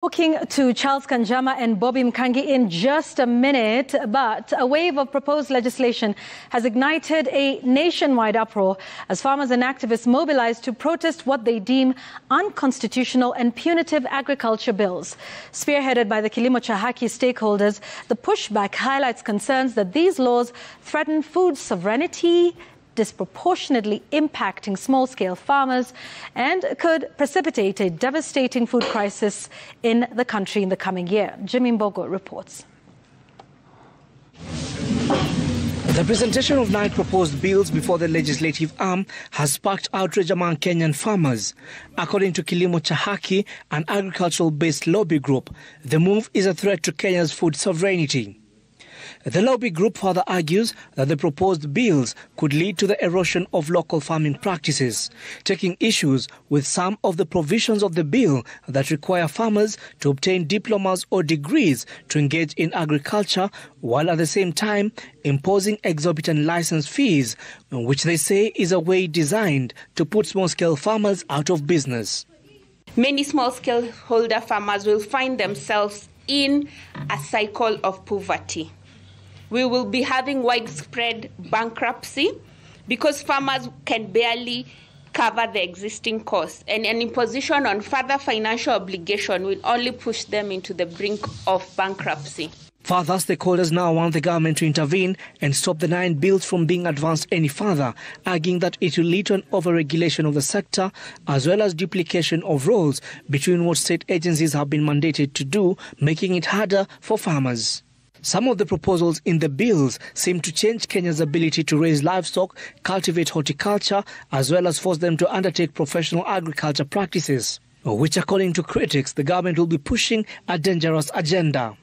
Talking to Charles Kanjama and Bobby Mkangi in just a minute, but a wave of proposed legislation has ignited a nationwide uproar as farmers and activists mobilize to protest what they deem unconstitutional and punitive agriculture bills. Spearheaded by the Kilimo cha Haki stakeholders, the pushback highlights concerns that these laws threaten food sovereignty, disproportionately impacting small-scale farmers, and could precipitate a devastating food crisis in the country in the coming year. Jimmy Mbogo reports. The presentation of 9 proposed bills before the legislative arm has sparked outrage among Kenyan farmers. According to Kilimo cha Haki, an agricultural-based lobby group, the move is a threat to Kenya's food sovereignty. The lobby group further argues that the proposed bills could lead to the erosion of local farming practices, taking issues with some of the provisions of the bill that require farmers to obtain diplomas or degrees to engage in agriculture, while at the same time imposing exorbitant license fees, which they say is a way designed to put small-scale farmers out of business. Many small-scale holder farmers will find themselves in a cycle of poverty. We will be having widespread bankruptcy because farmers can barely cover the existing costs, and an imposition on further financial obligation will only push them into the brink of bankruptcy. Further, stakeholders now want the government to intervene and stop the 9 bills from being advanced any further, arguing that it will lead to an overregulation of the sector as well as duplication of roles between what state agencies have been mandated to do, making it harder for farmers. Some of the proposals in the bills seem to change Kenya's ability to raise livestock, cultivate horticulture, as well as force them to undertake professional agriculture practices, which, according to critics, the government will be pushing a dangerous agenda.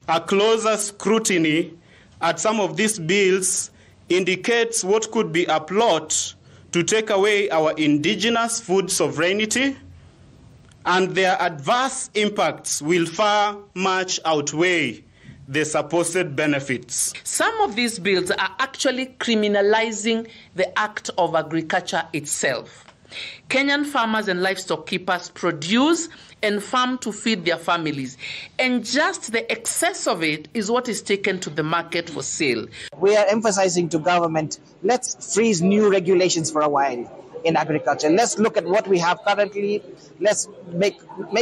A closer scrutiny at some of these bills indicates what could be a plot to take away our indigenous food sovereignty, and their adverse impacts will far much outweigh the supposed benefits. Some of these bills are actually criminalizing the act of agriculture itself. Kenyan farmers and livestock keepers produce and farm to feed their families, and just the excess of it is what is taken to the market for sale. We are emphasizing to government, let's freeze new regulations for a while in agriculture. Let's look at what we have currently. Let's make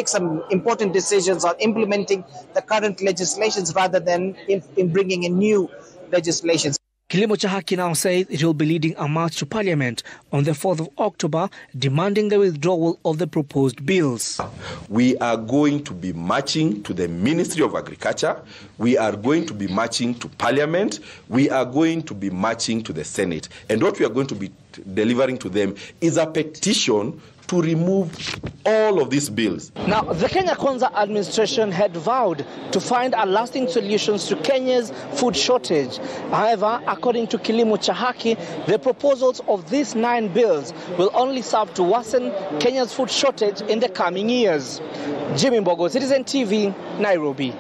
some important decisions on implementing the current legislations rather than in bringing in new legislations. Kilimo cha Haki now says it will be leading a march to Parliament on the 4th of October, demanding the withdrawal of the proposed bills. We are going to be marching to the Ministry of Agriculture. We are going to be marching to Parliament. We are going to be marching to the Senate. And what we are going to be delivering to them is a petition to remove all of these bills. Now, the Kenya Kwanza administration had vowed to find a lasting solutions to Kenya's food shortage. However, according to Kilimo cha Haki, the proposals of these 9 bills will only serve to worsen Kenya's food shortage in the coming years. Jimmy Mbogo, Citizen TV, Nairobi.